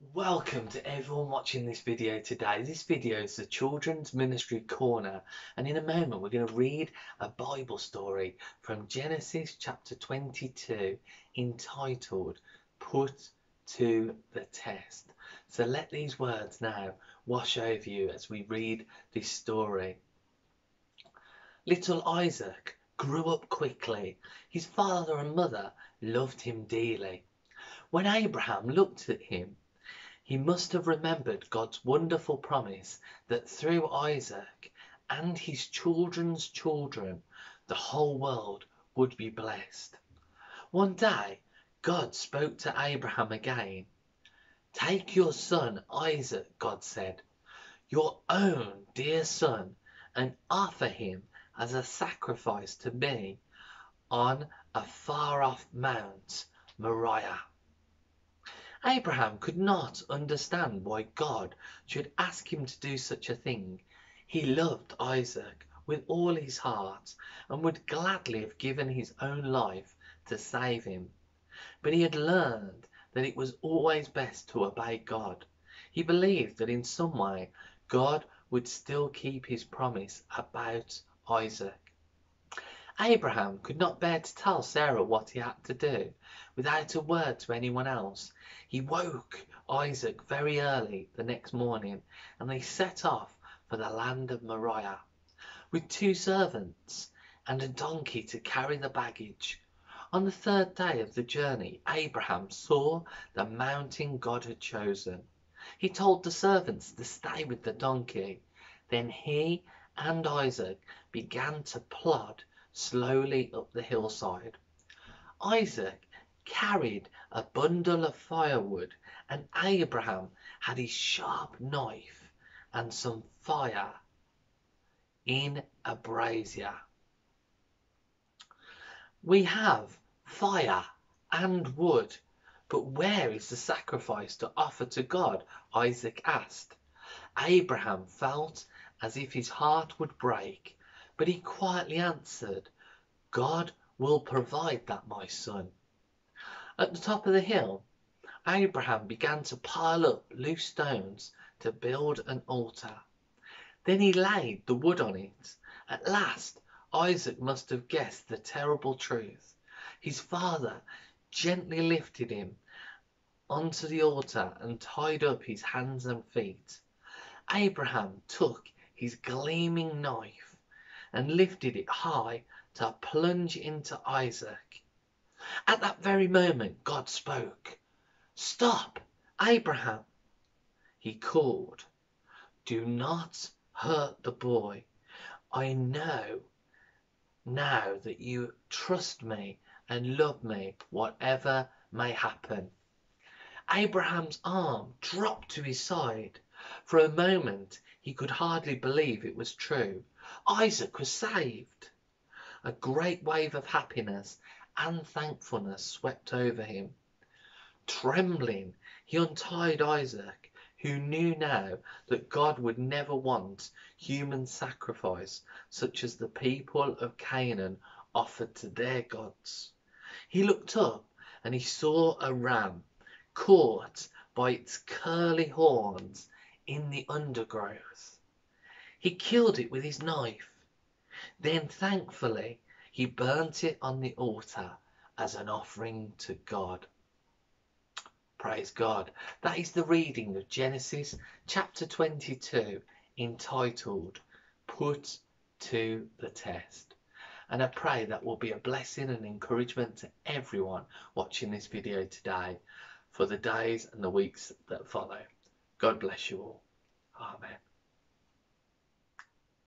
Welcome to everyone watching this video today. This video is the Children's Ministry Corner, and in a moment we're going to read a Bible story from Genesis chapter 22 entitled Put to the Test. So let these words now wash over you as we read this story. Little Isaac grew up quickly. His father and mother loved him dearly. When Abraham looked at him, he must have remembered God's wonderful promise that through Isaac and his children's children, the whole world would be blessed. One day, God spoke to Abraham again. "Take your son Isaac," God said, "your own dear son, and offer him as a sacrifice to me on a far-off Mount Moriah." Abraham could not understand why God should ask him to do such a thing. He loved Isaac with all his heart and would gladly have given his own life to save him. But he had learned that it was always best to obey God. He believed that in some way God would still keep his promise about Isaac. Abraham could not bear to tell Sarah what he had to do without a word to anyone else. He woke Isaac very early the next morning, and they set off for the land of Moriah with 2 servants and a donkey to carry the baggage. On the 3rd day of the journey, Abraham saw the mountain God had chosen. He told the servants to stay with the donkey. Then he and Isaac began to plod slowly up the hillside. Isaac carried a bundle of firewood, and Abraham had his sharp knife and some fire in a brazier. We have fire and wood, but where is the sacrifice to offer to God? Isaac asked. Abraham felt as if his heart would break, but he quietly answered, "God will provide that, my son." At the top of the hill, Abraham began to pile up loose stones to build an altar. Then he laid the wood on it. At last, Isaac must have guessed the terrible truth. His father gently lifted him onto the altar and tied up his hands and feet. Abraham took his gleaming knife and lifted it high to plunge into Isaac. At that very moment, God spoke. "Stop, Abraham," he called. "Do not hurt the boy. I know now that you trust me and love me, whatever may happen." Abraham's arm dropped to his side. For a moment, he could hardly believe it was true. Isaac was saved. A great wave of happiness and thankfulness swept over him. Trembling, he untied Isaac, who knew now that God would never want human sacrifice such as the people of Canaan offered to their gods. He looked up and he saw a ram caught by its curly horns in the undergrowth. He killed it with his knife. Then thankfully he burnt it on the altar as an offering to God. Praise God. That is the reading of Genesis chapter 22 entitled Put to the Test. And I pray that will be a blessing and encouragement to everyone watching this video today for the days and the weeks that follow. God bless you all. Amen.